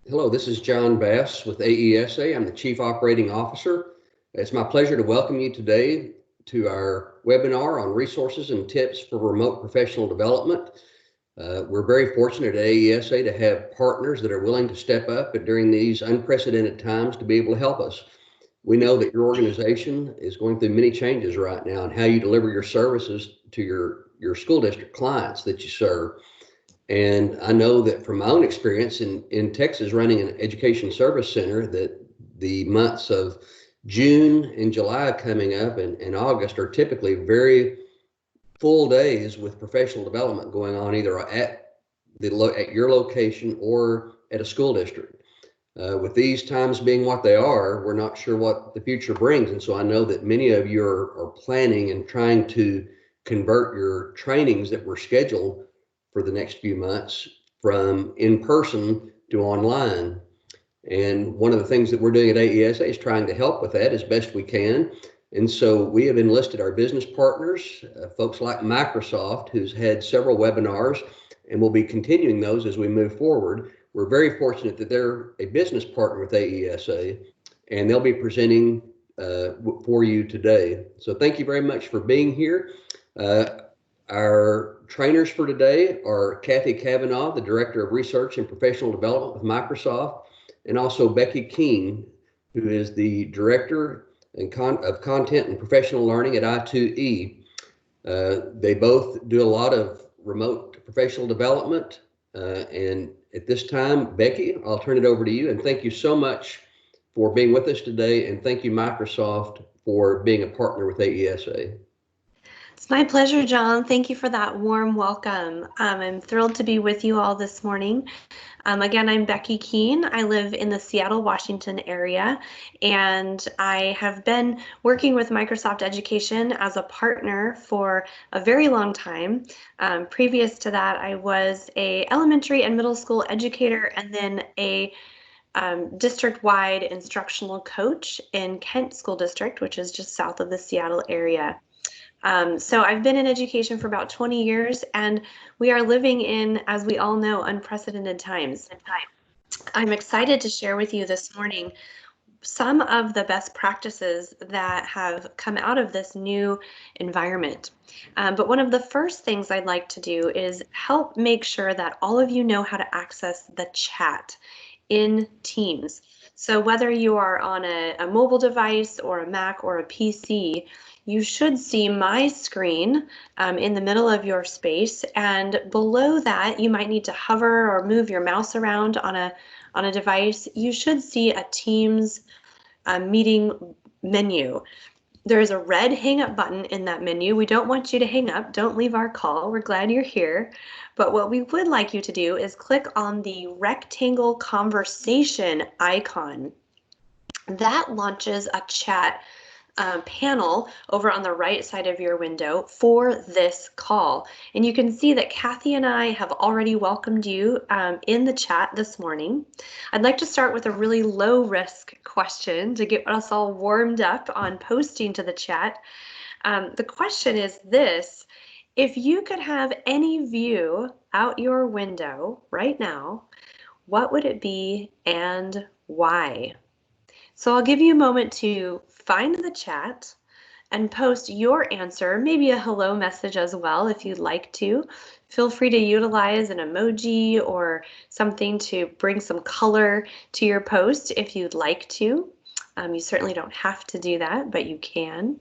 Hello, this is John Bass with AESA. I'm the Chief Operating Officer. It's my pleasure to welcome you today to our webinar on resources and tips for remote professional development. We're very fortunate at AESA to have partners that are willing to step up during these unprecedented times to be able to help us. We know that your organization is going through many changes right now in how you deliver your services to your school district clients that you serve. And I know that from my own experience in Texas running an education service center that the months of June and July coming up and August are typically very full days with professional development going on either at your location or at a school district. With these times being what they are, we're not sure what the future brings. And so I know that many of you are planning and trying to convert your trainings that were scheduled for the next few months from in person to online. And one of the things that we're doing at AESA is trying to help with that as best we can. And so we have enlisted our business partners, folks like Microsoft, who's had several webinars, and we'll be continuing those as we move forward. We're very fortunate that they're a business partner with AESA, and they'll be presenting for you today. So thank you very much for being here. Our trainers for today are Kathy Cavanaugh, the Director of Research and Professional Development with Microsoft, and also Becky Keene, who is the Director of Content and Professional Learning at I2E. They both do a lot of remote professional development. And at this time, Becky, I'll turn it over to you. And thank you so much for being with us today. And thank you, Microsoft, for being a partner with AESA. It's my pleasure, John. Thank you for that warm welcome. I'm thrilled to be with you all this morning. Again, I'm Becky Keene. I live in the Seattle, Washington area, and I have been working with Microsoft Education as a partner for a very long time. Previous to that, I was a elementary and middle school educator and then a district-wide instructional coach in Kent School District, which is just south of the Seattle area. So I've been in education for about 20 years, and we are living in, as we all know, unprecedented times. I'm excited to share with you this morning some of the best practices that have come out of this new environment. But one of the first things I'd like to do is help make sure that all of you know how to access the chat in Teams. So whether you are on a mobile device or a Mac or a PC, you should see my screen in the middle of your space, and below that you might need to hover or move your mouse around on a device. You should see a Teams meeting menu. There is a red hang up button in that menu. We don't want you to hang up. Don't leave our call. We're glad you're here. But what we would like you to do is click on the rectangle conversation icon. That launches a chat panel over on the right side of your window for this call. And you can see that Kathy and I have already welcomed you in the chat this morning. I'd like to start with a really low risk question to get us all warmed up on posting to the chat. The question is this: if you could have any view out your window right now, what would it be and why? So I'll give you a moment to find the chat and post your answer, maybe a hello message as well if you'd like to. Feel free to utilize an emoji or something to bring some color to your post if you'd like to. You certainly don't have to do that, but you can.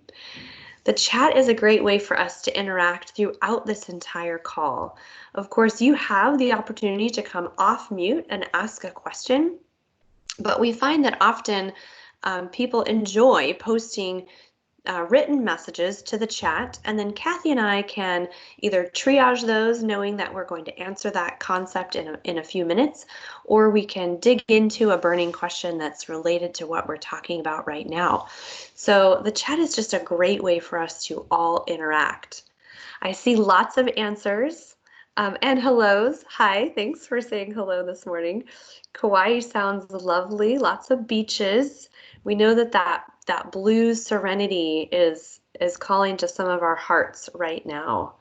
The chat is a great way for us to interact throughout this entire call. Of course, you have the opportunity to come off mute and ask a question, but we find that often people enjoy posting written messages to the chat, and then Kathy and I can either triage those knowing that we're going to answer that concept in a few minutes, or we can dig into a burning question that's related to what we're talking about right now. So the chat is just a great way for us to all interact. I see lots of answers and hellos. Hi, thanks for saying hello this morning. Kauai sounds lovely, lots of beaches. We know that blue serenity is calling to some of our hearts right now.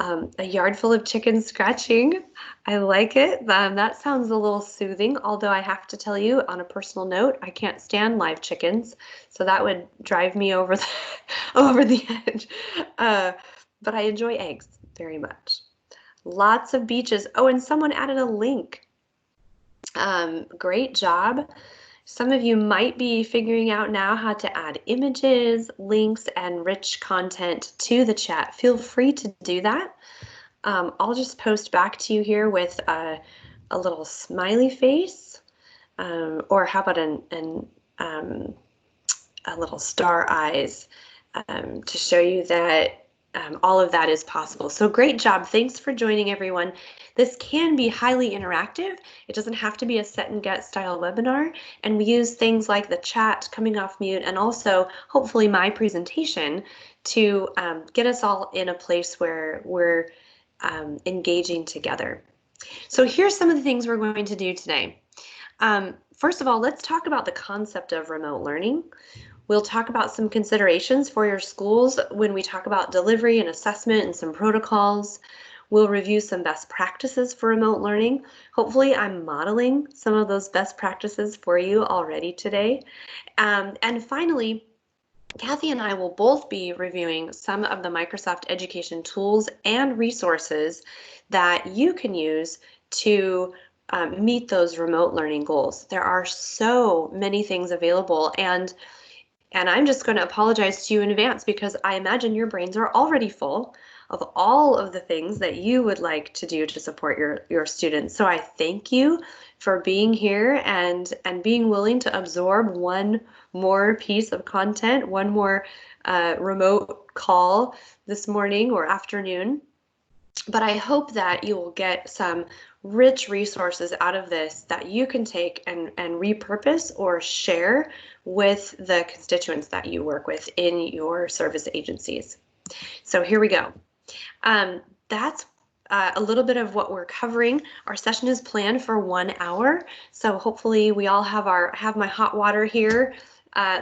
A yard full of chickens scratching. I like it. That sounds a little soothing, although I have to tell you on a personal note, I can't stand live chickens, so that would drive me over the, over the edge. But I enjoy eggs very much. Lots of beaches. Oh, and someone added a link. Great job. Some of you might be figuring out now how to add images, links, and rich content to the chat. Feel free to do that. I'll just post back to you here with a little smiley face, or how about a little star eyes, to show you that all of that is possible. So great job. Thanks for joining, everyone. This can be highly interactive. It doesn't have to be a set and get style webinar. And we use things like the chat, coming off mute, and also hopefully my presentation to get us all in a place where we're engaging together. So here's some of the things we're going to do today. First of all, let's talk about the concept of remote learning. We'll talk about some considerations for your schools when we talk about delivery and assessment and some protocols. We'll review some best practices for remote learning. Hopefully I'm modeling some of those best practices for you already today. And finally, Kathy and I will both be reviewing some of the Microsoft Education tools and resources that you can use to meet those remote learning goals. There are so many things available, and I'm just going to apologize to you in advance because I imagine your brains are already full of all of the things that you would like to do to support your students. So I thank you for being here and being willing to absorb one more piece of content, one more remote call this morning or afternoon. But I hope that you will get some rich resources out of this that you can take and repurpose or share with the constituents that you work with in your service agencies. So here we go. That's a little bit of what we're covering. Our session is planned for 1 hour, so hopefully we all have my hot water here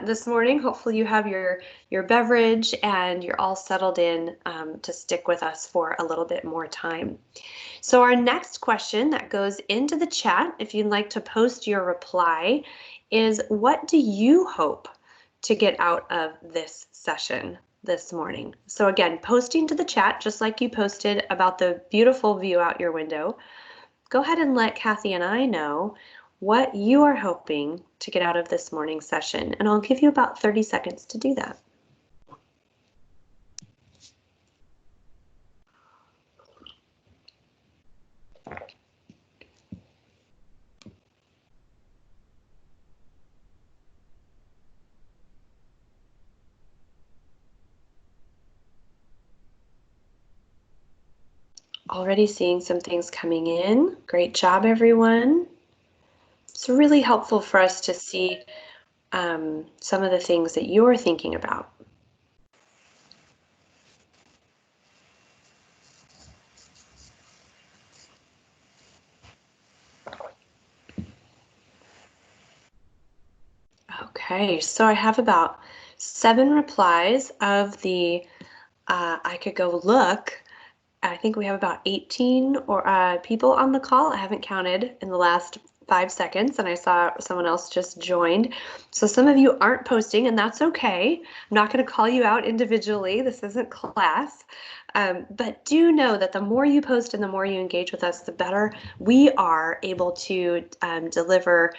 this morning. Hopefully you have your beverage and you're all settled in to stick with us for a little bit more time. So our next question that goes into the chat, if you'd like to post your reply, is what do you hope to get out of this session this morning? So again, posting to the chat, just like you posted about the beautiful view out your window, go ahead and let Kathy and I know what you are hoping to get out of this morning's session. And I'll give you about 30 seconds to do that. Already seeing some things coming in. Great job, everyone. It's really helpful for us to see some of the things that you're thinking about. Okay, so I have about 7 replies of the I could go look. I think we have about 18 or people on the call. I haven't counted in the last 5 seconds, and I saw someone else just joined. So some of you aren't posting, and that's okay. I'm not going to call you out individually. This isn't class. But do know that the more you post and the more you engage with us, the better we are able to deliver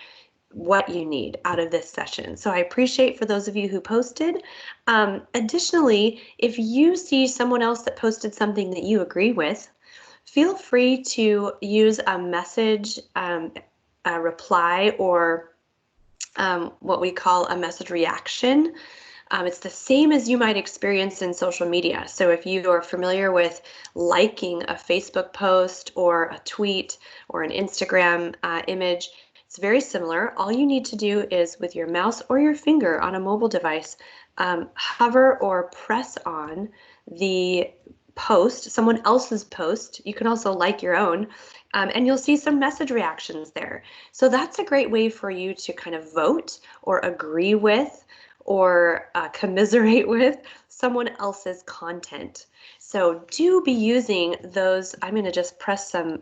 what you need out of this session. So I appreciate for those of you who posted. Additionally, if you see someone else that posted something that you agree with, feel free to use a message, a reply, or what we call a message reaction. It's the same as you might experience in social media. So if you are familiar with liking a Facebook post or a tweet or an Instagram image, it's very similar. All you need to do is with your mouse or your finger on a mobile device, hover or press on the post, someone else's post. You can also like your own, and you'll see some message reactions there. So that's a great way for you to kind of vote or agree with or commiserate with someone else's content. So do be using those. I'm going to just press some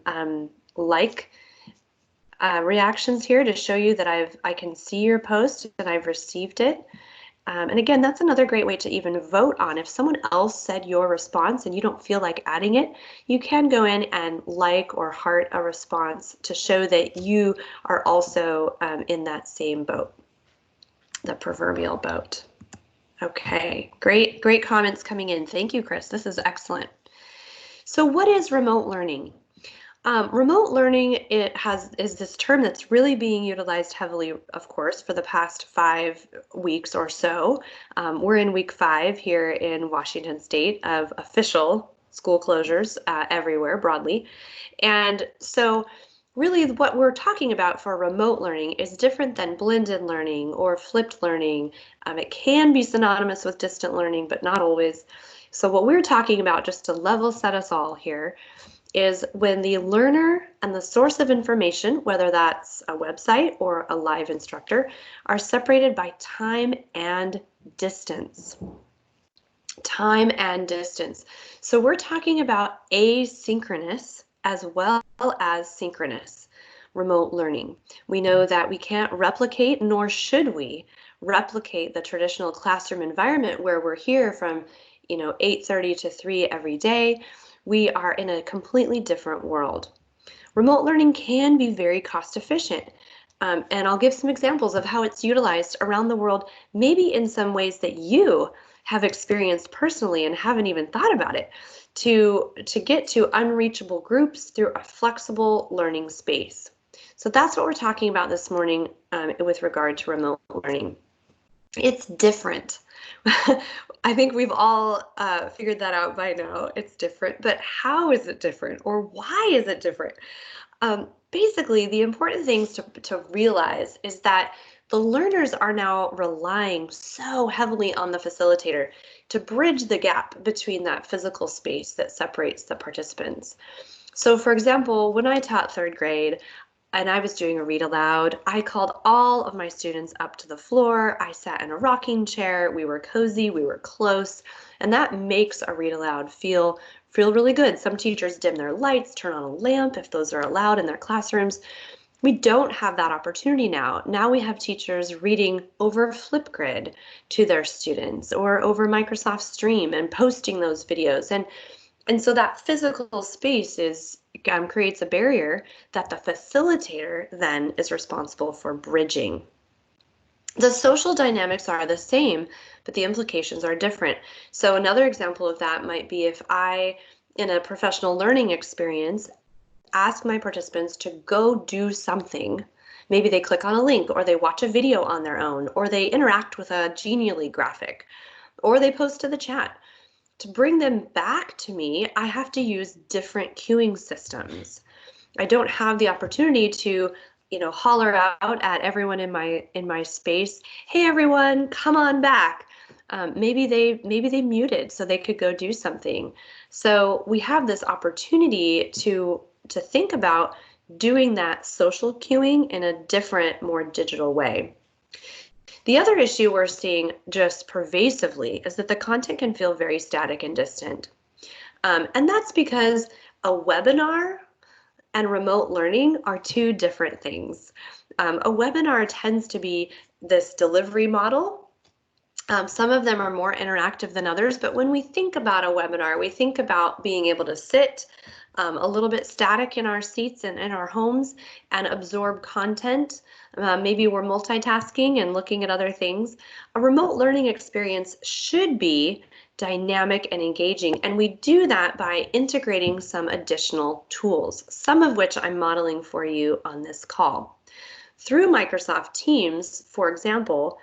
reactions here to show you that I can see your post and I've received it. And again, that's another great way to even vote on. If someone else said your response and you don't feel like adding it, you can go in and like or heart a response to show that you are also in that same boat, the proverbial boat. Okay, great comments coming in. Thank you, Chris. This is excellent. So what is remote learning? Remote learning is this term that's really being utilized heavily, of course, for the past 5 weeks or so. We're in week 5 here in Washington State of official school closures everywhere broadly. And so really what we're talking about for remote learning is different than blended learning or flipped learning. It can be synonymous with distant learning, but not always. So what we're talking about, just to level set us all here, is when the learner and the source of information, whether that's a website or a live instructor, are separated by time and distance. Time and distance. So we're talking about asynchronous as well as synchronous remote learning. We know that we can't replicate, nor should we replicate, the traditional classroom environment where we're here from 8:30 to 3 every day. We are in a completely different world. Remote learning can be very cost efficient. And I'll give some examples of how it's utilized around the world, maybe in some ways that you have experienced personally and haven't even thought about it, to get to unreachable groups through a flexible learning space. So that's what we're talking about this morning with regard to remote learning. It's different. I think we've all figured that out by now. It's different, but how is it different, or why is it different? Basically, the important things to realize is that the learners are now relying so heavily on the facilitator to bridge the gap between that physical space that separates the participants. So for example, when I taught 3rd grade, and I was doing a read aloud, I called all of my students up to the floor. I sat in a rocking chair. We were cozy, we were close, and that makes a read aloud feel really good. Some teachers dim their lights, turn on a lamp if those are allowed in their classrooms. We don't have that opportunity now. Now we have teachers reading over Flipgrid to their students or over Microsoft Stream and posting those videos. And so that physical space creates a barrier that the facilitator then is responsible for bridging. The social dynamics are the same, but the implications are different. So another example of that might be if I, in a professional learning experience, ask my participants to go do something. Maybe they click on a link, or they watch a video on their own, or they interact with a Genially graphic, or they post to the chat. To bring them back to me, I have to use different cueing systems. I don't have the opportunity to, holler out at everyone in my space, "Hey everyone, come on back." Maybe they muted so they could go do something. So we have this opportunity to think about doing that social cueing in a different, more digital way. The other issue we're seeing just pervasively is that the content can feel very static and distant. And that's because a webinar and remote learning are 2 different things. A webinar tends to be this delivery model. Some of them are more interactive than others, but when we think about a webinar, we think about being able to sit a little bit static in our seats and in our homes and absorb content. Maybe we're multitasking and looking at other things. A remote learning experience should be dynamic and engaging, and we do that by integrating some additional tools, some of which I'm modeling for you on this call. Through Microsoft Teams, for example,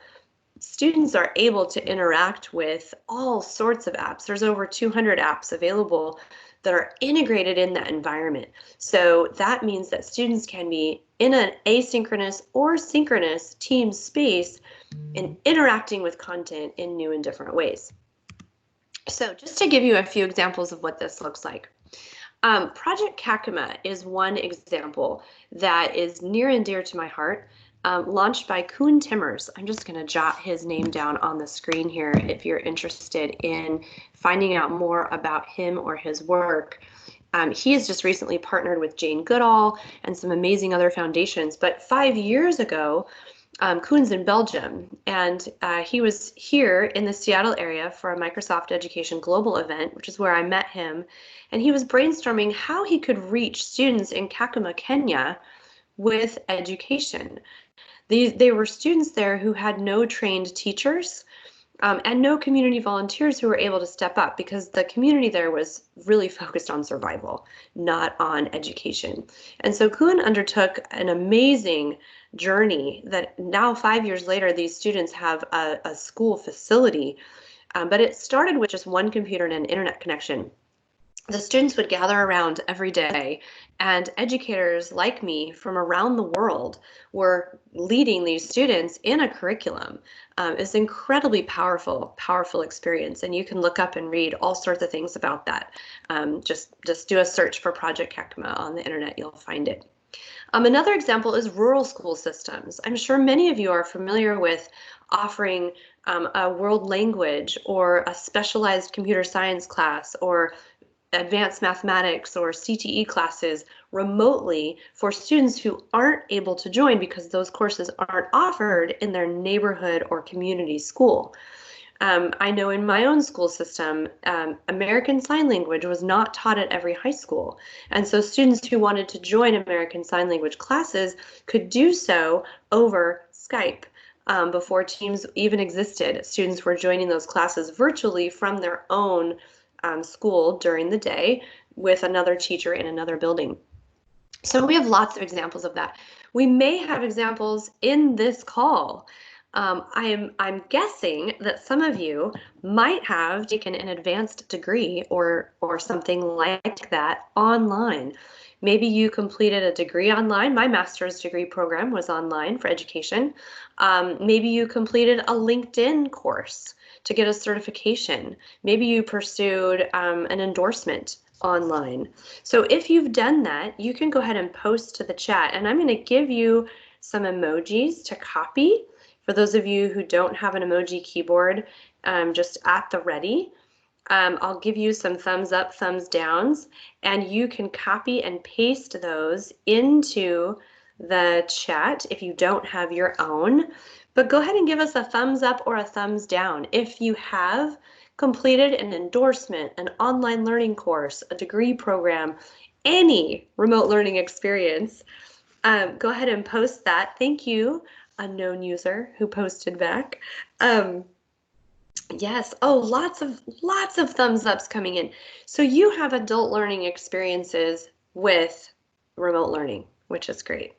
students are able to interact with all sorts of apps. There's over 200 apps available that are integrated in that environment. So that means that students can be in an asynchronous or synchronous team space and interacting with content in new and different ways. So just to give you a few examples of what this looks like. Project Kakuma is one example that is near and dear to my heart. launched by Koen Timmers. I'm just going to jot his name down on the screen here if you're interested in finding out more about him or his work. He has just recently partnered with Jane Goodall and some amazing other foundations. But 5 years ago, Koen's in Belgium, and he was here in the Seattle area for a Microsoft Education Global event, which is where I met him. And he was brainstorming how he could reach students in Kakuma, Kenya with education. They were students there who had no trained teachers and no community volunteers who were able to step up because the community there was really focused on survival, not on education. And so Koen undertook an amazing journey that now 5 years later, these students have a school facility, but it started with just one computer and an internet connection. The students would gather around every day, and educators like me from around the world were leading these students in a curriculum. It's an incredibly powerful experience, and you can look up and read all sorts of things about that. Just do a search for Project Kakuma on the internet, you'll find it. Another example is rural school systems. I'm sure many of you are familiar with offering a world language or a specialized computer science class or advanced mathematics or CTE classes remotely for students who aren't able to join because those courses aren't offered in their neighborhood or community school. I know in my own school system, American Sign Language was not taught at every high school. And so students who wanted to join American Sign Language classes could do so over Skype. Before Teams even existed, students were joining those classes virtually from their own school during the day with another teacher in another building. So we have lots of examples of that. We may have examples in this call. I'm guessing that some of you might have taken an advanced degree or something like that online. Maybe you completed a degree online. My master's degree program was online for education. Maybe you completed a LinkedIn course to get a certification. Maybe you pursued an endorsement online. So if you've done that, you can go ahead and post to the chat, and I'm going to give you some emojis to copy. For those of you who don't have an emoji keyboard, just at the ready, I'll give you some thumbs up, thumbs downs, and you can copy and paste those into the chat if you don't have your own. But go ahead and give us a thumbs up or a thumbs down if you have completed an endorsement, an online learning course, a degree program, any remote learning experience. Go ahead and post that. Thank you, unknown user who posted back. Yes. Oh, lots of thumbs ups coming in. So you have adult learning experiences with remote learning, which is great.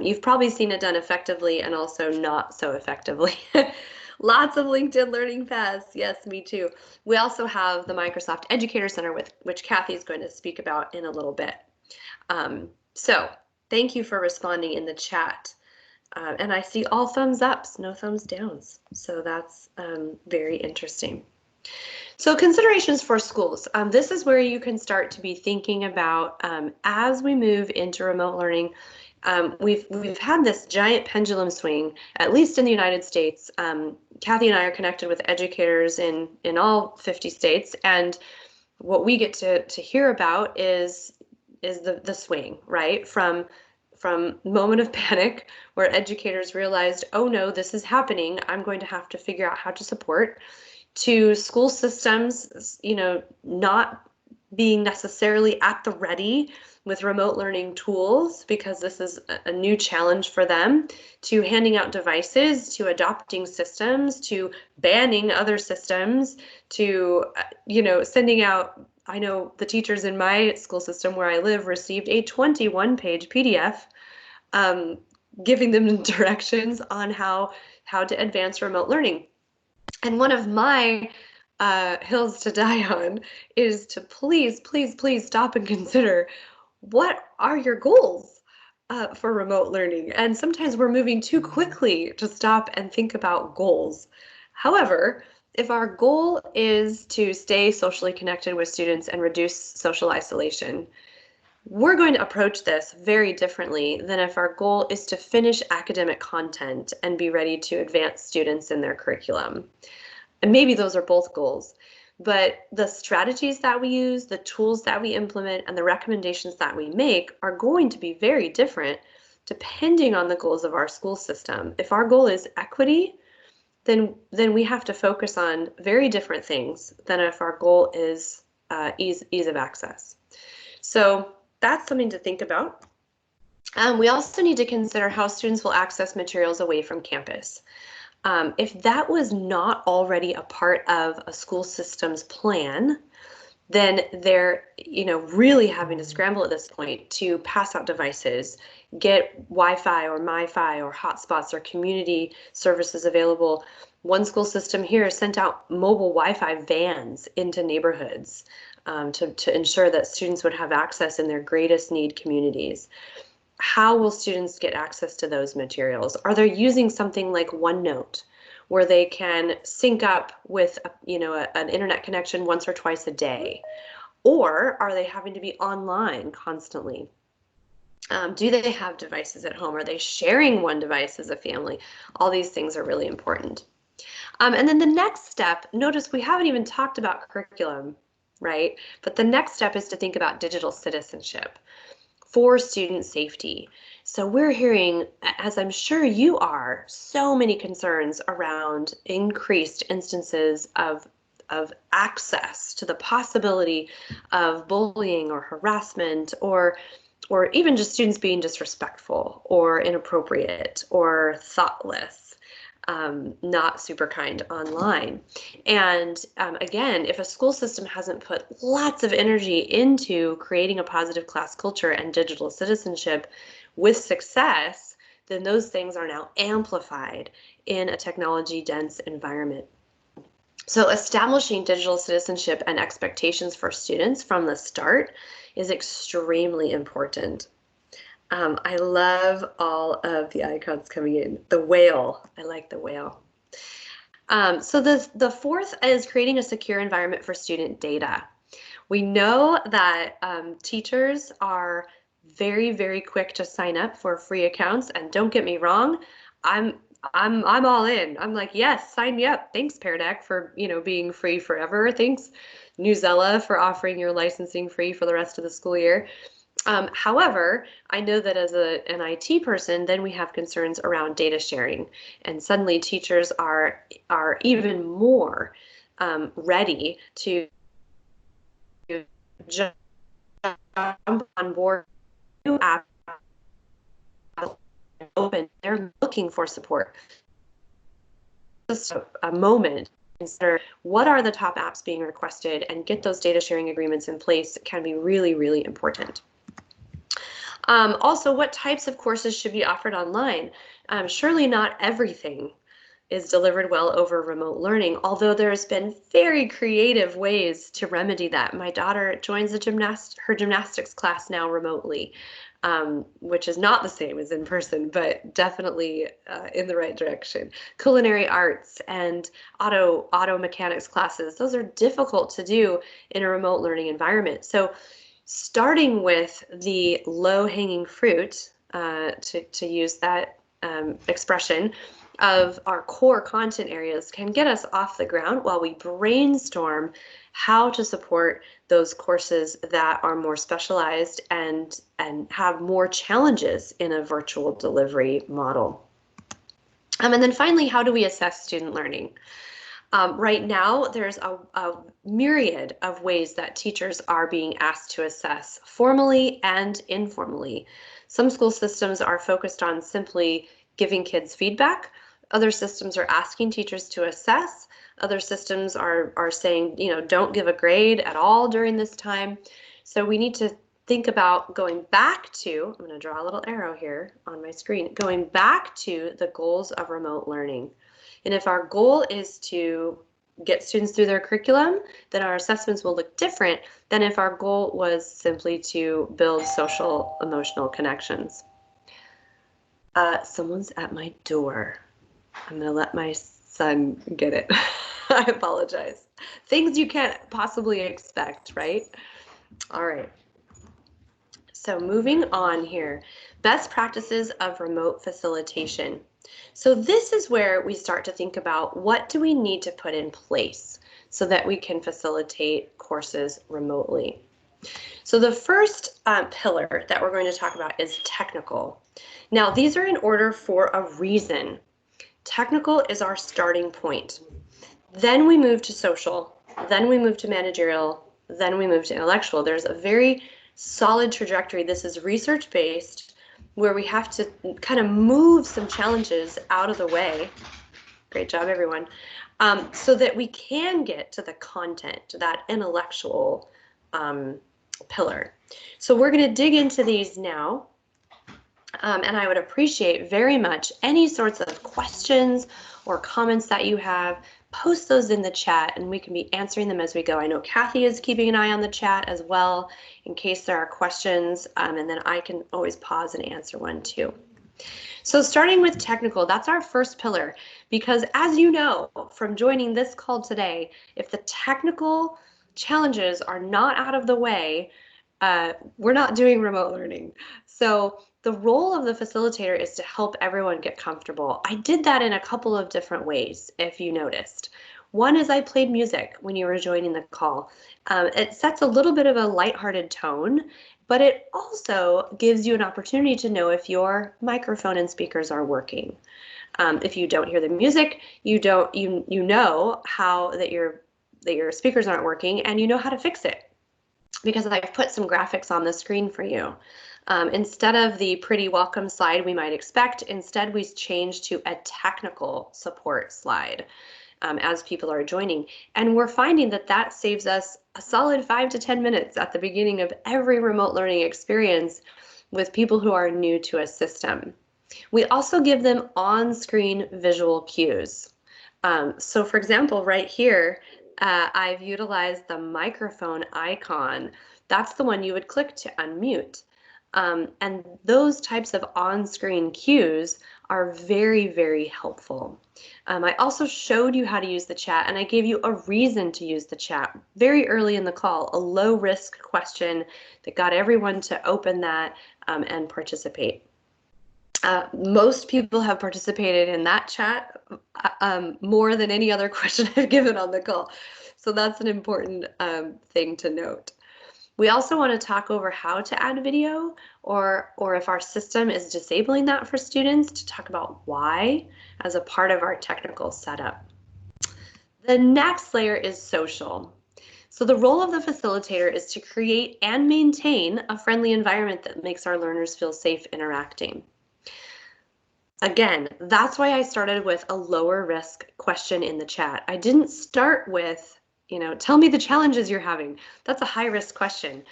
You've probably seen it done effectively and also not so effectively. Lots of LinkedIn Learning Paths. Yes, me too. We also have the Microsoft Educator Center, which Kathy is going to speak about in a little bit. So thank you for responding in the chat. And I see all thumbs ups, no thumbs downs. So that's very interesting. So considerations for schools. This is where you can start to be thinking about as we move into remote learning. We've had this giant pendulum swing, at least in the United States. Kathy and I are connected with educators in all 50 states, and what we get to hear about is the swing, right? From moment of panic where educators realized, oh no, this is happening, I'm going to have to figure out how to support, to school systems, not being necessarily at the ready with remote learning tools because this is a new challenge for them, to handing out devices, to adopting systems, to banning other systems, to sending out. I know the teachers in my school system where I live received a 21-page PDF giving them directions on how to advance remote learning. And one of my hills to die on is to please stop and consider, what are your goals for remote learning? And sometimes we're moving too quickly to stop and think about goals. However, if our goal is to stay socially connected with students and reduce social isolation, we're going to approach this very differently than if our goal is to finish academic content and be ready to advance students in their curriculum. And maybe those are both goals, but the strategies that we use, the tools that we implement, and the recommendations that we make are going to be very different depending on the goals of our school system. If our goal is equity, then we have to focus on very different things than if our goal is ease of access. So that's something to think about. We also need to consider how students will access materials away from campus. If that was not already a part of a school system's plan, then they're really having to scramble at this point to pass out devices, get Wi-Fi or MiFi or hotspots or community services available. One school system here sent out mobile Wi-Fi vans into neighborhoods to ensure that students would have access in their greatest need communities. How will students get access to those materials? Are they using something like OneNote, where they can sync up with an internet connection once or twice a day? Or are they having to be online constantly? Do they have devices at home? Are they sharing one device as a family? All these things are really important. And then the next step, notice we haven't even talked about curriculum, right? But the next step is to think about digital citizenship for student safety. So we're hearing, as I'm sure you are, so many concerns around increased instances of access to the possibility of bullying or harassment or even just students being disrespectful or inappropriate or thoughtless. Not super kind online. And again, if a school system hasn't put lots of energy into creating a positive class culture and digital citizenship with success, then those things are now amplified in a technology-dense environment. So establishing digital citizenship and expectations for students from the start is extremely important. I love all of the icons coming in. The whale, I like the whale. So the fourth is creating a secure environment for student data. We know that teachers are very, very quick to sign up for free accounts, and don't get me wrong, I'm all in. I'm like, yes, sign me up. Thanks, Pear Deck, for being free forever. Thanks, Newsela, for offering your licensing free for the rest of the school year. However, I know that as an IT person, then we have concerns around data sharing, and suddenly teachers are even more ready to jump on board new apps open. They're looking for support. Just a moment. Consider what are the top apps being requested and get those data sharing agreements in place can be really, really important. Also, what types of courses should be offered online? Surely not everything is delivered well over remote learning, although there's been very creative ways to remedy that. My daughter joins her gymnastics class now remotely, which is not the same as in person, but definitely in the right direction. Culinary arts and auto mechanics classes, those are difficult to do in a remote learning environment. So starting with the low-hanging fruit, to use that expression, of our core content areas can get us off the ground while we brainstorm how to support those courses that are more specialized and have more challenges in a virtual delivery model. And then finally, how do we assess student learning? Right now, there's a myriad of ways that teachers are being asked to assess, formally and informally. Some school systems are focused on simply giving kids feedback. Other systems are asking teachers to assess. Other systems are saying, don't give a grade at all during this time. So we need to think about going back to, I'm going to draw a little arrow here on my screen, going back to the goals of remote learning. And if our goal is to get students through their curriculum, then our assessments will look different than if our goal was simply to build social emotional connections. Someone's at my door. I'm going to let my son get it. I apologize. Things you can't possibly expect, right? All right. So moving on here, best practices of remote facilitation. So this is where we start to think about what do we need to put in place so that we can facilitate courses remotely. So the first pillar that we're going to talk about is technical. Now these are in order for a reason. Technical is our starting point. Then we move to social, then we move to managerial, then we move to intellectual. There's a very solid trajectory. This is research-based, where we have to kind of move some challenges out of the way. Great job, everyone. So that we can get to the content, that intellectual pillar. So we're going to dig into these now. And I would appreciate very much any sorts of questions or comments that you have. Post those in the chat and we can be answering them as we go. I know Kathy is keeping an eye on the chat as well in case there are questions, and then I can always pause and answer one too. So starting with technical, that's our first pillar, because as you know from joining this call today, if the technical challenges are not out of the way, we're not doing remote learning. So the role of the facilitator is to help everyone get comfortable. I did that in a couple of different ways, if you noticed. One is I played music when you were joining the call. It sets a little bit of a lighthearted tone, but it also gives you an opportunity to know if your microphone and speakers are working. If you don't hear the music, you know how that your speakers aren't working, and you know how to fix it, because I've put some graphics on the screen for you. Instead of the pretty welcome slide we might expect, instead we change to a technical support slide as people are joining. And we're finding that that saves us a solid 5 to 10 minutes at the beginning of every remote learning experience with people who are new to a system. We also give them on-screen visual cues. So for example, right here, I've utilized the microphone icon. That's the one you would click to unmute. And those types of on-screen cues are very, very helpful. I also showed you how to use the chat, and I gave you a reason to use the chat very early in the call, a low-risk question that got everyone to open that and participate. Most people have participated in that chat more than any other question I've given on the call. So that's an important thing to note. We also want to talk over how to add video, or if our system is disabling that for students, to talk about why as a part of our technical setup. The next layer is social. So the role of the facilitator is to create and maintain a friendly environment that makes our learners feel safe interacting. Again, that's why I started with a lower risk question in the chat. I didn't start with, tell me the challenges you're having. That's a high risk question.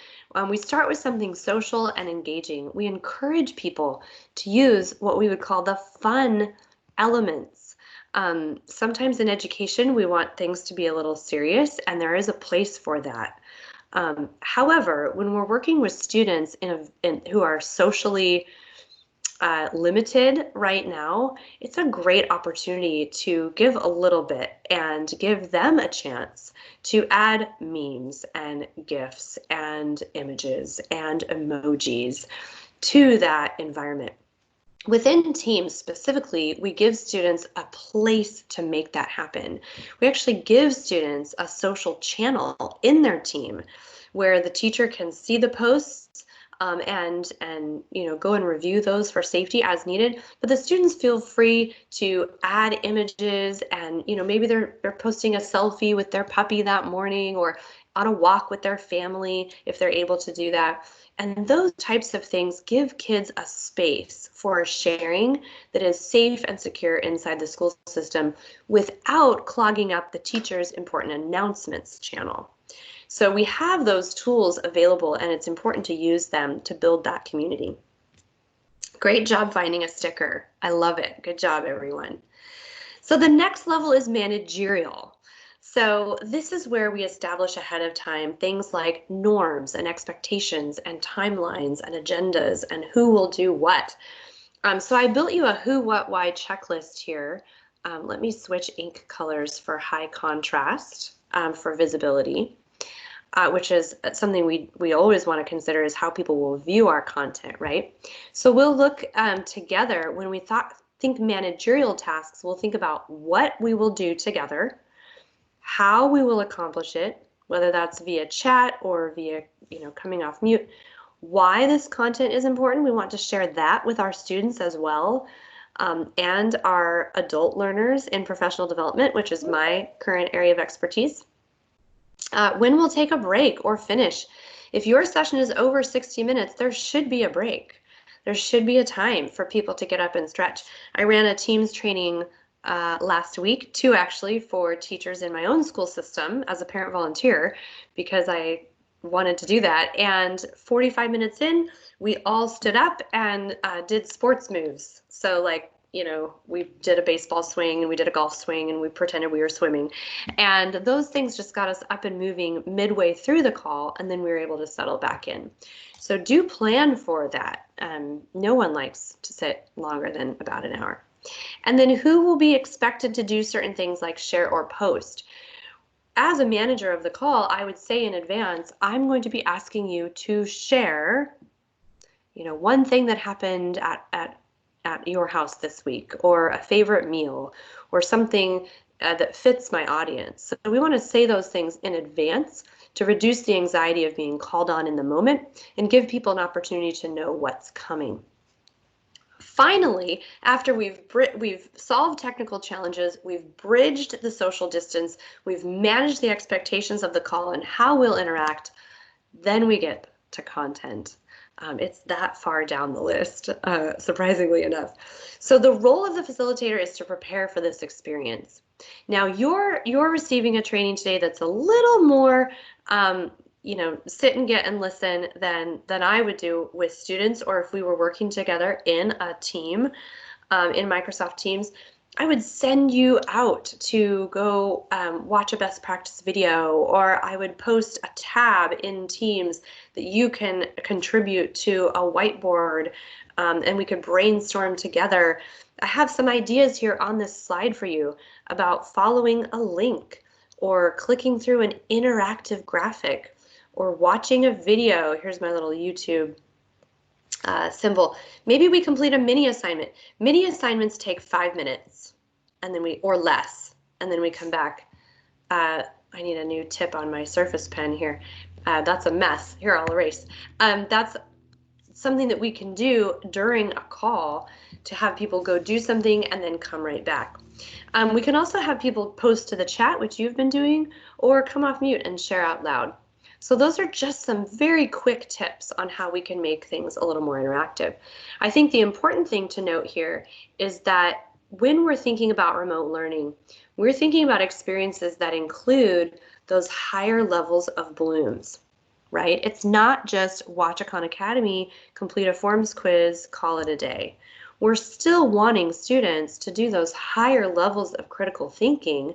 We start with something social and engaging. We encourage people to use what we would call the fun elements. Sometimes in education, we want things to be a little serious, and there is a place for that. However, when we're working with students who are socially limited right now, it's a great opportunity to give a little bit and give them a chance to add memes and GIFs and images and emojis to that environment. Within Teams specifically, we give students a place to make that happen. We actually give students a social channel in their team where the teacher can see the posts and go and review those for safety as needed. But the students feel free to add images, and maybe they're posting a selfie with their puppy that morning, or on a walk with their family if they're able to do that. And those types of things give kids a space for sharing that is safe and secure inside the school system without clogging up the teacher's important announcements channel. So we have those tools available, and it's important to use them to build that community. Great job finding a sticker. I love it. Good job, everyone. So the next level is managerial. So this is where we establish ahead of time things like norms and expectations and timelines and agendas and who will do what. So I built you a who, what, why checklist here. Let me switch ink colors for high contrast for visibility. which is something we always want to consider is how people will view our content, right? So we'll look together when we think managerial tasks, we'll think about what we will do together, how we will accomplish it, whether that's via chat or via, coming off mute, why this content is important. We want to share that with our students as well, and our adult learners in professional development, which is my current area of expertise. When we'll take a break or finish. If your session is over 60 minutes, there should be a break. There should be a time for people to get up and stretch. I ran a Teams training last week, 2 actually, for teachers in my own school system as a parent volunteer, because I wanted to do that. And 45 minutes in, we all stood up and did sports moves. So like, we did a baseball swing and we did a golf swing and we pretended we were swimming. And those things just got us up and moving midway through the call, and then we were able to settle back in. So do plan for that. No one likes to sit longer than about an hour. And then who will be expected to do certain things like share or post? As a manager of the call, I would say in advance, I'm going to be asking you to share, one thing that happened at your house this week, or a favorite meal, or something that fits my audience. So we want to say those things in advance to reduce the anxiety of being called on in the moment and give people an opportunity to know what's coming. Finally, after we've solved technical challenges, we've bridged the social distance, we've managed the expectations of the call and how we'll interact, then we get to content. It's that far down the list, surprisingly enough. So the role of the facilitator is to prepare for this experience. Now you're receiving a training today that's a little more sit and get and listen than I would do with students, or if we were working together in a team in Microsoft Teams. I would send you out to go watch a best practice video, or I would post a tab in Teams that you can contribute to a whiteboard, and we could brainstorm together. I have some ideas here on this slide for you about following a link, or clicking through an interactive graphic, or watching a video. Here's my little YouTube symbol. Maybe we complete a mini assignment. Mini assignments take 5 minutes, and then or less, and then we come back. I need a new tip on my Surface Pen here. That's a mess. Here, I'll erase. That's something that we can do during a call to have people go do something and then come right back. We can also have people post to the chat, which you've been doing, or come off mute and share out loud. So those are just some very quick tips on how we can make things a little more interactive. I think the important thing to note here is that when we're thinking about remote learning, we're thinking about experiences that include those higher levels of blooms, right? It's not just watch a Khan Academy, complete a forms quiz, call it a day. We're still wanting students to do those higher levels of critical thinking,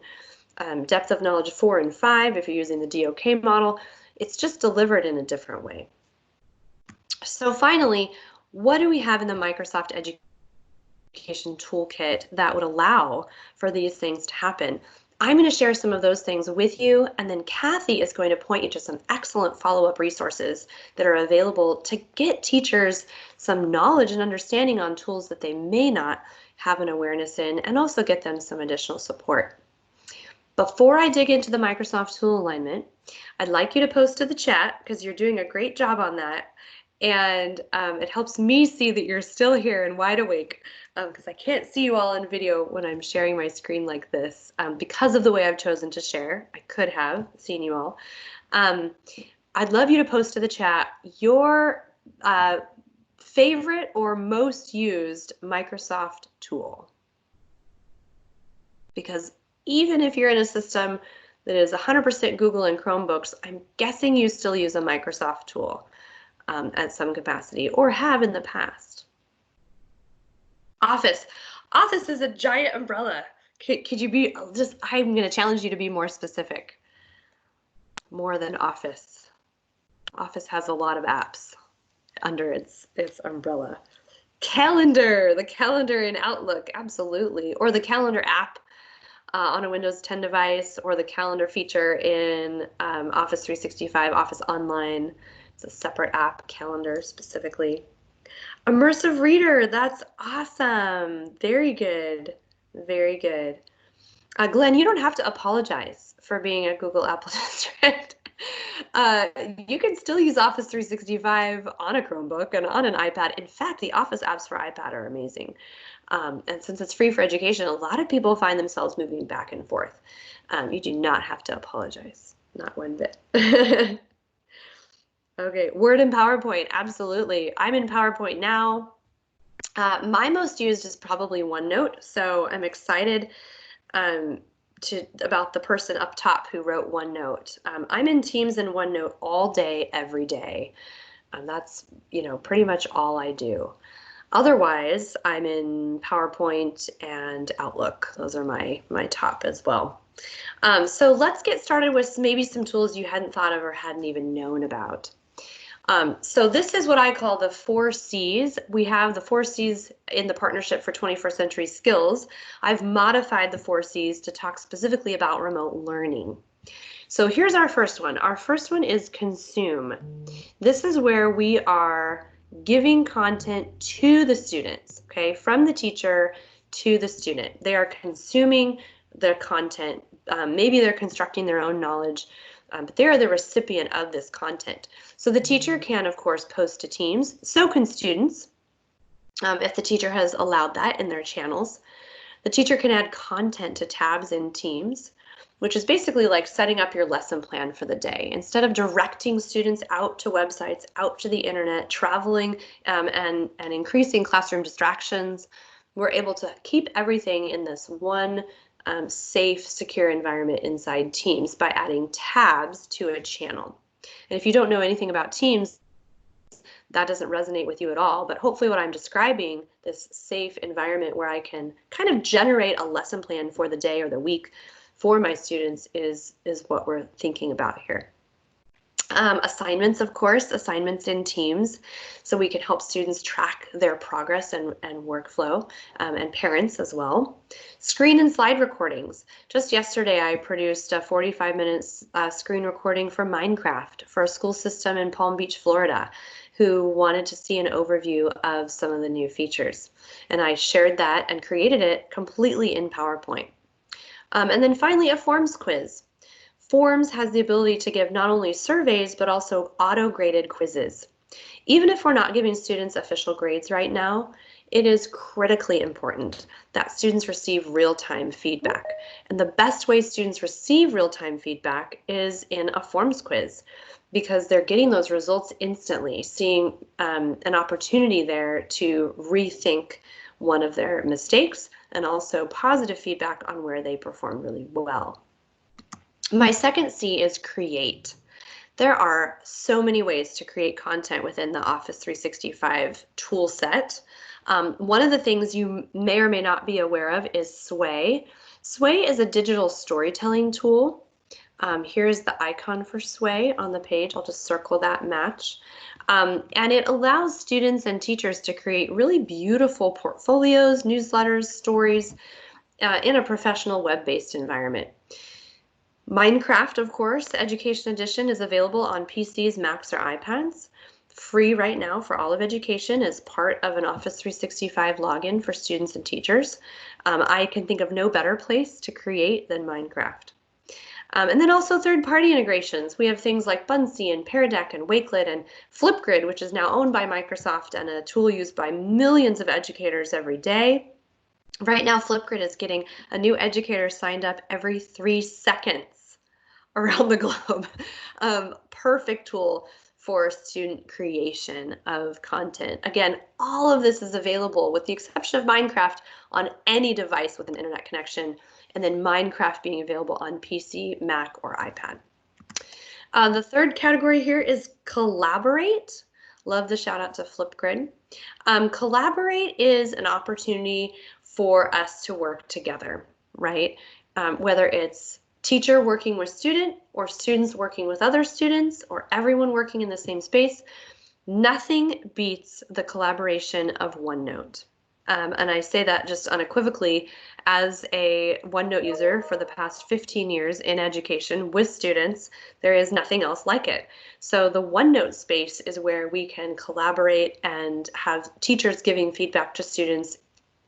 depth of knowledge 4 and 5 if you're using the DOK model. It's just delivered in a different way. So finally, what do we have in the Microsoft Education Toolkit that would allow for these things to happen? I'm going to share some of those things with you, and then Kathy is going to point you to some excellent follow-up resources that are available to get teachers some knowledge and understanding on tools that they may not have an awareness in, and also get them some additional support. Before I dig into the Microsoft tool alignment, I'd like you to post to the chat, because you're doing a great job on that. And it helps me see that you're still here and wide awake, because I can't see you all in video when I'm sharing my screen like this because of the way I've chosen to share. I could have seen you all. I'd love you to post to the chat your favorite or most used Microsoft tool. Because even if you're in a system that is 100% Google and Chromebooks, I'm guessing you still use a Microsoft tool at some capacity, or have in the past. Office. Office is a giant umbrella. Could you be I'm going to challenge you to be more specific. More than Office. Office has a lot of apps under its umbrella. Calendar, the calendar in Outlook, absolutely. Or the calendar app on a Windows 10 device, or the calendar feature in Office 365, Office Online. It's a separate app, calendar specifically. Immersive Reader, that's awesome. Very good. Very good. Glenn, you don't have to apologize for being a Google Apple district. You can still use Office 365 on a Chromebook and on an iPad. In fact, the Office apps for iPad are amazing. And since it's free for education, a lot of people find themselves moving back and forth. You do not have to apologize, not one bit. Okay, Word and PowerPoint, absolutely. I'm in PowerPoint now. My most used is probably OneNote, so I'm excited about the person up top who wrote OneNote. I'm in Teams and OneNote all day, every day. That's, pretty much all I do. Otherwise, I'm in PowerPoint and Outlook. Those are my top as well. So let's get started with maybe some tools you hadn't thought of or hadn't even known about. So this is what I call the 4 C's. We have the 4 C's in the Partnership for 21st Century Skills. I've modified the 4 C's to talk specifically about remote learning. So here's our first one. Our first one is consume. This is where we are giving content to the students, okay, from the teacher to the student. They are consuming the content. Maybe they're constructing their own knowledge, but they are the recipient of this content. So the teacher can, of course, post to Teams. So can students, if the teacher has allowed that in their channels. The teacher can add content to tabs in Teams, which is basically like setting up your lesson plan for the day. Instead of directing students out to websites, out to the internet, traveling and increasing classroom distractions, we're able to keep everything in this one safe, secure environment inside Teams by adding tabs to a channel. And if you don't know anything about Teams, that doesn't resonate with you at all, but hopefully what I'm describing, this safe environment where I can kind of generate a lesson plan for the day or the week for my students is what we're thinking about here. Assignments, of course, assignments in Teams, so we can help students track their progress and workflow, and parents as well. Screen and slide recordings. Just yesterday, I produced a 45-minute screen recording for Minecraft for a school system in Palm Beach, Florida, who wanted to see an overview of some of the new features. And I shared that and created it completely in PowerPoint. And then finally, a forms quiz. Forms has the ability to give not only surveys, but also auto-graded quizzes. Even if we're not giving students official grades right now, it is critically important that students receive real-time feedback. And the best way students receive real-time feedback is in a forms quiz, because they're getting those results instantly, seeing an opportunity there to rethink one of their mistakes, and also positive feedback on where they perform really well. My second C is create. There are so many ways to create content within the Office 365 tool set. One of the things you may or may not be aware of is Sway. Sway is a digital storytelling tool. Here's the icon for Sway on the page. I'll just circle that match. And it allows students and teachers to create really beautiful portfolios, newsletters, stories in a professional web-based environment. Minecraft, of course, the Education Edition is available on PCs, Macs, or iPads. Free right now for all of education as part of an Office 365 login for students and teachers. I can think of no better place to create than Minecraft. And then also third-party integrations. We have things like Buncee and Pear Deck and Wakelet and Flipgrid, which is now owned by Microsoft and a tool used by millions of educators every day. Right now, Flipgrid is getting a new educator signed up every 3 seconds around the globe. Perfect tool for student creation of content. Again, all of this is available with the exception of Minecraft on any device with an internet connection, and then Minecraft being available on PC, Mac, or iPad. The third category here is Collaborate. Love the shout out to Flipgrid. Collaborate is an opportunity for us to work together, right? Whether it's teacher working with student or students working with other students or everyone working in the same space, nothing beats the collaboration of OneNote. And I say that just unequivocally as a OneNote user for the past 15 years in education with students. There is nothing else like it. So the OneNote space is where we can collaborate and have teachers giving feedback to students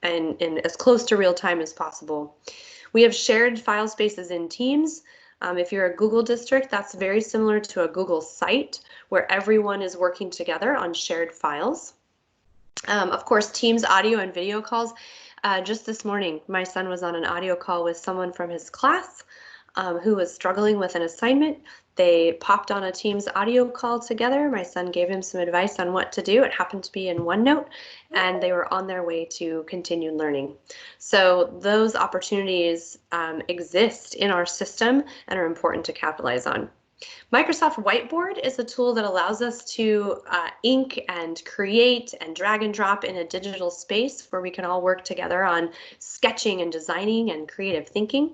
in as close to real time as possible. We have shared file spaces in Teams. If you're a Google district, that's very similar to a Google site where everyone is working together on shared files. Of course, Teams audio and video calls. Just this morning, my son was on an audio call with someone from his class who was struggling with an assignment. They popped on a Teams audio call together. My son gave him some advice on what to do. It happened to be in OneNote, and they were on their way to continue learning. So those opportunities exist in our system and are important to capitalize on. Microsoft Whiteboard is a tool that allows us to ink and create and drag and drop in a digital space where we can all work together on sketching and designing and creative thinking.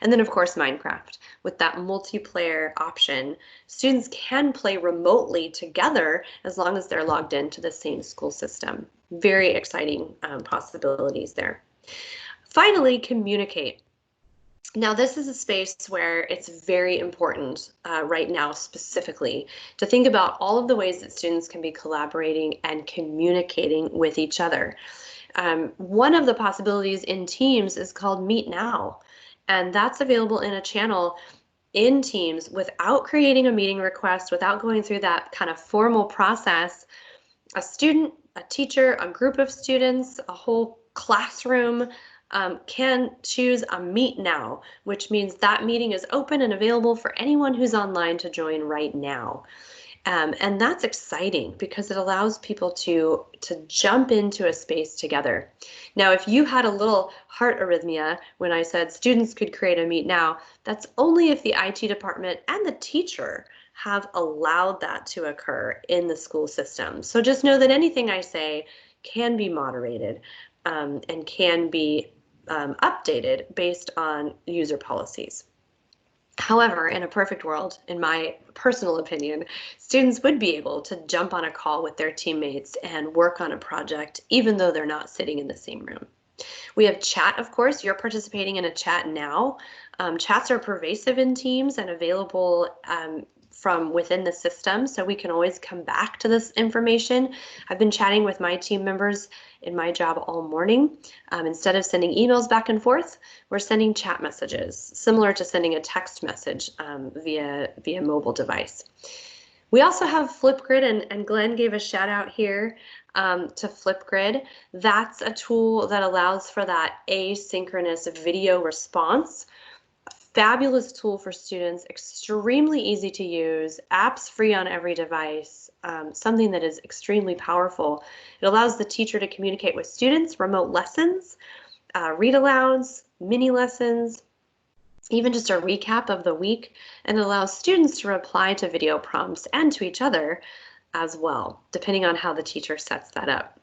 And then, of course, Minecraft. With that multiplayer option, students can play remotely together as long as they're logged into the same school system. Very exciting possibilities there. Finally, communicate. Now, this is a space where it's very important right now specifically to think about all of the ways that students can be collaborating and communicating with each other. One of the possibilities in Teams is called Meet Now, and that's available in a channel in Teams without creating a meeting request, without going through that kind of formal process. A student, a teacher, a group of students, a whole classroom can choose a Meet Now, which means that meeting is open and available for anyone who's online to join right now. And that's exciting because it allows people to jump into a space together. Now, if you had a little heart arrhythmia when I said students could create a Meet Now, that's only if the IT department and the teacher have allowed that to occur in the school system. So just know that anything I say can be moderated and can be updated based on user policies. However, in a perfect world, in my personal opinion, students would be able to jump on a call with their teammates and work on a project, even though they're not sitting in the same room. We have chat, of course. You're participating in a chat now. Chats are pervasive in Teams and available from within the system, so we can always come back to this information. I've been chatting with my team members in my job all morning. Instead of sending emails back and forth, we're sending chat messages, similar to sending a text message via mobile device. We also have Flipgrid, and Glenn gave a shout out here to Flipgrid. That's a tool that allows for that asynchronous video response. Fabulous tool for students, extremely easy to use, apps free on every device, something that is extremely powerful. It allows the teacher to communicate with students, remote lessons, read alouds, mini lessons, even just a recap of the week, and it allows students to reply to video prompts and to each other as well, depending on how the teacher sets that up.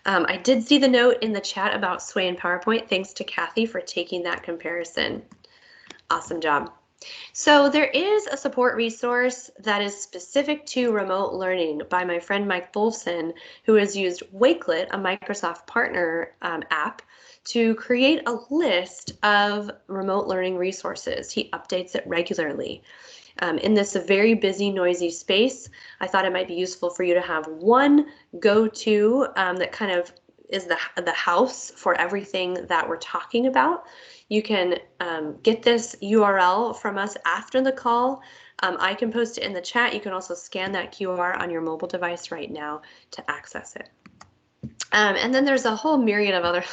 I did see the note in the chat about Sway and PowerPoint. Thanks to Kathy for taking that comparison. Awesome job. So there is a support resource that is specific to remote learning by my friend Mike Bolson, who has used Wakelet, a Microsoft partner app, to create a list of remote learning resources. He updates it regularly. In this very busy, noisy space, I thought it might be useful for you to have one go-to that kind of is the house for everything that we're talking about. You can get this URL from us after the call. I can post it in the chat. You can also scan that QR on your mobile device right now to access it. And then there's a whole myriad of other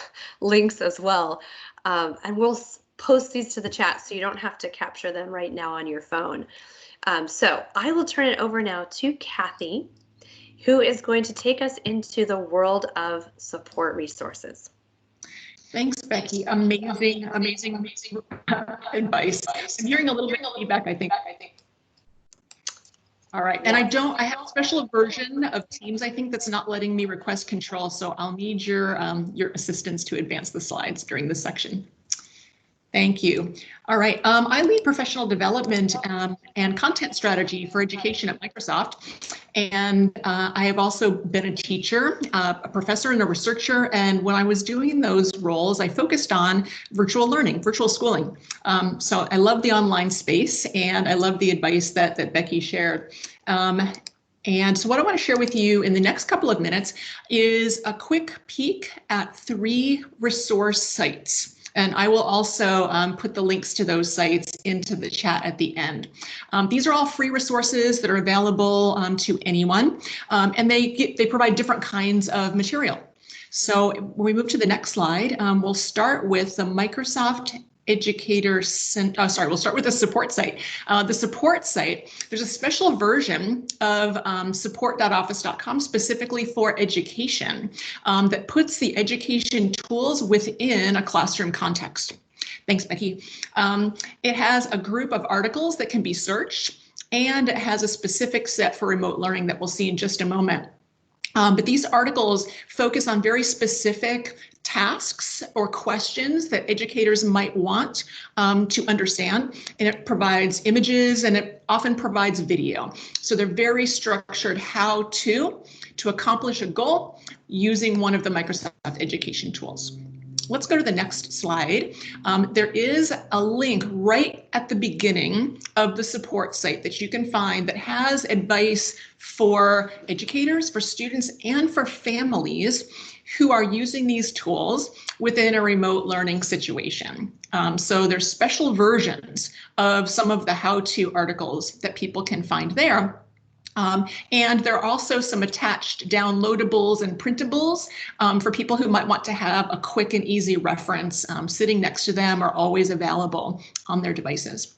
links as well. And we'll post these to the chat so you don't have to capture them right now on your phone. So I will turn it over now to Kathy, who is going to take us into the world of support resources. Thanks, Becky. Amazing advice. I'm hearing a little bit of feedback, I think. All right, and I have a special version of Teams, I think, that's not letting me request control, so I'll need your assistance to advance the slides during this section. Thank you. All right. I lead professional development and content strategy for education at Microsoft. And I have also been a teacher, a professor, and a researcher. And when I was doing those roles, I focused on virtual learning, virtual schooling. So I love the online space, and I love the advice that Becky shared. And so what I want to share with you in the next couple of minutes is a quick peek at 3 resource sites. And I will also put the links to those sites into the chat at the end. These are all free resources that are available to anyone, and they provide different kinds of material. So when we move to the next slide, we'll start with the Microsoft Educator Center. We'll start with the support site. The support site, there's a special version of support.office.com specifically for education that puts the education tools within a classroom context. Thanks, Becky. It has a group of articles that can be searched, and it has a specific set for remote learning that we'll see in just a moment. But these articles focus on very specific tasks or questions that educators might want to understand, and it provides images and it often provides video. So they're very structured how to accomplish a goal using one of the Microsoft education tools. Let's go to the next slide. There is a link right at the beginning of the support site that you can find that has advice for educators, for students, and for families who are using these tools within a remote learning situation. So there's special versions of some of the how-to articles that people can find there. And there are also some attached downloadables and printables for people who might want to have a quick and easy reference sitting next to them or always available on their devices.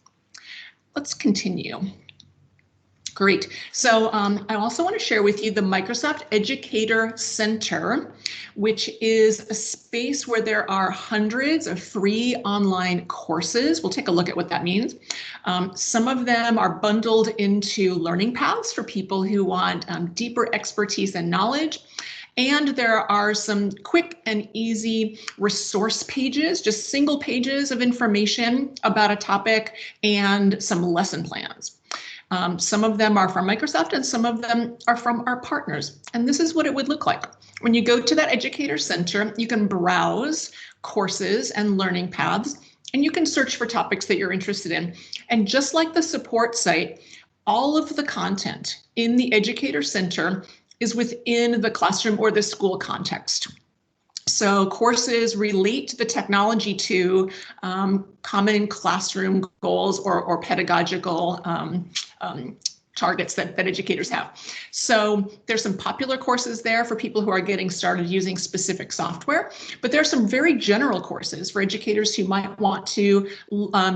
Let's continue. Great. So I also want to share with you the Microsoft Educator Center, which is a space where there are hundreds of free online courses. We'll take a look at what that means. Some of them are bundled into learning paths for people who want deeper expertise and knowledge. And there are some quick and easy resource pages, just single pages of information about a topic and some lesson plans. Some of them are from Microsoft and some of them are from our partners. And this is what it would look like. When you go to that Educator Center, you can browse courses and learning paths, and you can search for topics that you're interested in. And just like the support site, all of the content in the Educator Center is within the classroom or the school context. So courses relate the technology to common classroom goals or pedagogical targets that educators have. So there's some popular courses there for people who are getting started using specific software, but there are some very general courses for educators who might want to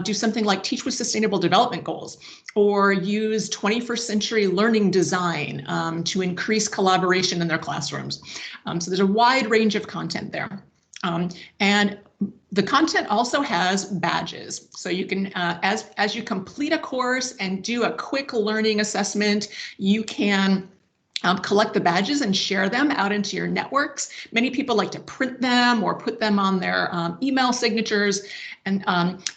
do something like teach with sustainable development goals or use 21st century learning design to increase collaboration in their classrooms. So there's a wide range of content there. And the content also has badges. So you can, as you complete a course and do a quick learning assessment, you can collect the badges and share them out into your networks. Many people like to print them or put them on their email signatures. And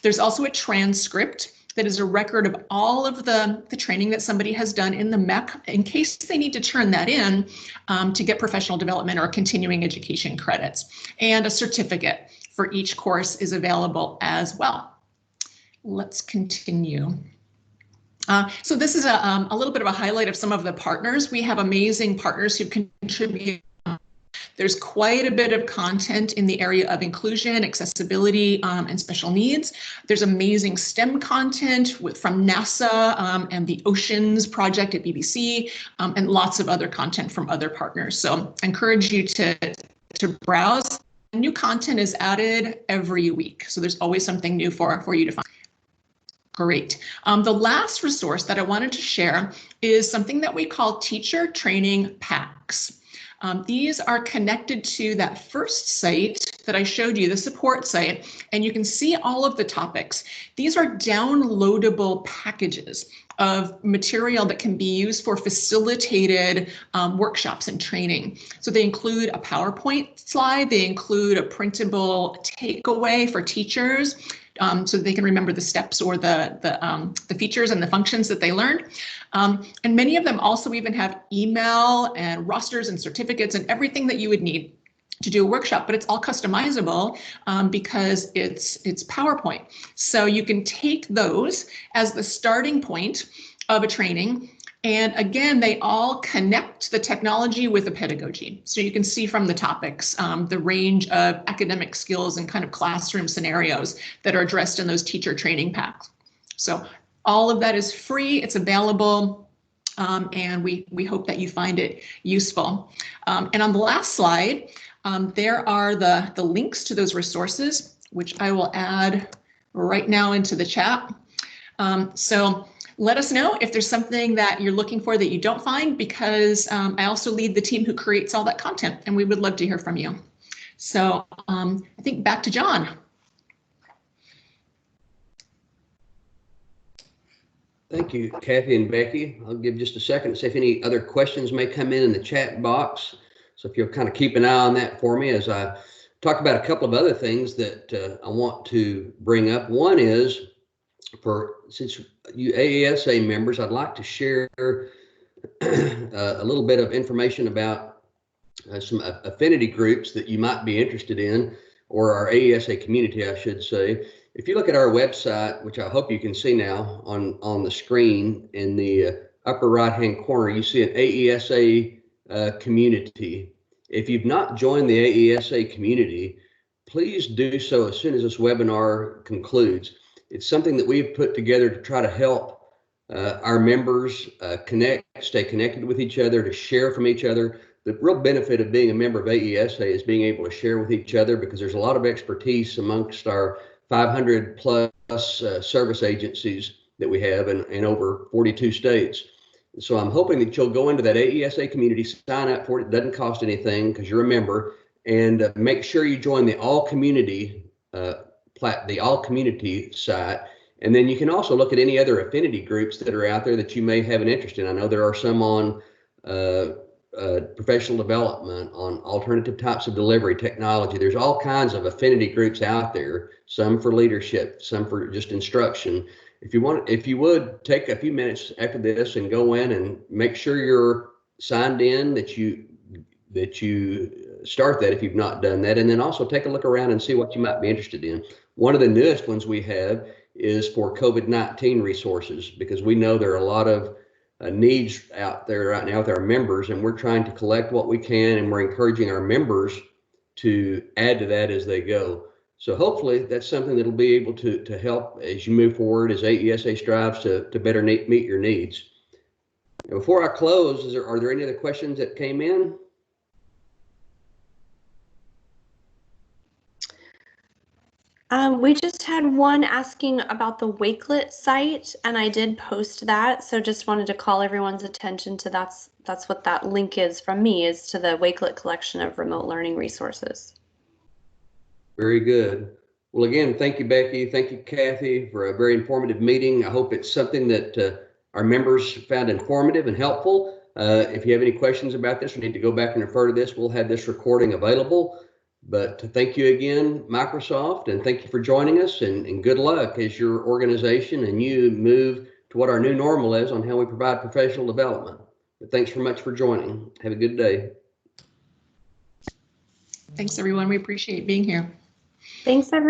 there's also a transcript that is a record of all of the training that somebody has done in the MEC in case they need to turn that in to get professional development or continuing education credits. And a certificate for each course is available as well. Let's continue. So this is a little bit of a highlight of some of the partners. We have amazing partners who contribute. There's quite a bit of content in the area of inclusion, accessibility, and special needs. There's amazing STEM content from NASA and the Oceans Project at BBC, and lots of other content from other partners. So I encourage you to browse. New content is added every week, so there's always something new for you to find. Great. The last resource that I wanted to share is something that we call teacher training packs. These are connected to that first site that I showed you, the support site, and you can see all of the topics. These are downloadable packages of material that can be used for facilitated workshops and training. So they include a PowerPoint slide, they include a printable takeaway for teachers, so they can remember the steps or the features and the functions that they learned. And many of them also even have email and rosters and certificates and everything that you would need to do a workshop, but it's all customizable because it's PowerPoint. So you can take those as the starting point of a training. And again, they all connect the technology with the pedagogy. So you can see from the topics, the range of academic skills and kind of classroom scenarios that are addressed in those teacher training packs. So all of that is free, it's available, and we hope that you find it useful. And on the last slide, there are the links to those resources, which I will add right now into the chat. So let us know if there's something that you're looking for that you don't find, because I also lead the team who creates all that content, and we would love to hear from you. So I think back to John. Thank you, Kathy and Becky. I'll give just a second to see if any other questions may come in the chat box. So if you'll kind of keep an eye on that for me as I talk about a couple of other things that I want to bring up. One is, since you AESA members, I'd like to share a little bit of information about some affinity groups that you might be interested in, or our AESA community, I should say. If you look at our website, which I hope you can see now on the screen, in the upper right-hand corner, you see an AESA community. If you've not joined the AESA community, please do so as soon as this webinar concludes. It's something that we've put together to try to help our members stay connected with each other, to share from each other. The real benefit of being a member of AESA is being able to share with each other, because there's a lot of expertise amongst our 500 plus service agencies that we have in over 42 states. So I'm hoping that you'll go into that AESA community, sign up for it. It doesn't cost anything because you're a member, and make sure you join the All Community site. And then you can also look at any other affinity groups that are out there that you may have an interest in. I know there are some on professional development, on alternative types of delivery technology. There's all kinds of affinity groups out there, some for leadership, some for just instruction. If you would take a few minutes after this and go in and make sure you're signed in, that you start that if you've not done that, and then also take a look around and see what you might be interested in. One of the newest ones we have is for COVID-19 resources, because we know there are a lot of needs out there right now with our members, and we're trying to collect what we can, and we're encouraging our members to add to that as they go. So hopefully that's something that'll be able to help as you move forward, as AESA strives to better meet your needs. Now, before I close, are there any other questions that came in? We just had one asking about the Wakelet site, and I did post that. So just wanted to call everyone's attention to that's what that link is from me, is to the Wakelet collection of remote learning resources. Very good. Well, again, thank you, Becky. Thank you, Kathy, for a very informative meeting. I hope it's something that our members found informative and helpful. If you have any questions about this or need to go back and refer to this, we'll have this recording available. But thank you again, Microsoft, and thank you for joining us, and good luck as your organization and you move to what our new normal is on how we provide professional development. But thanks very much for joining. Have a good day. Thanks, everyone. We appreciate being here. Thanks, everyone.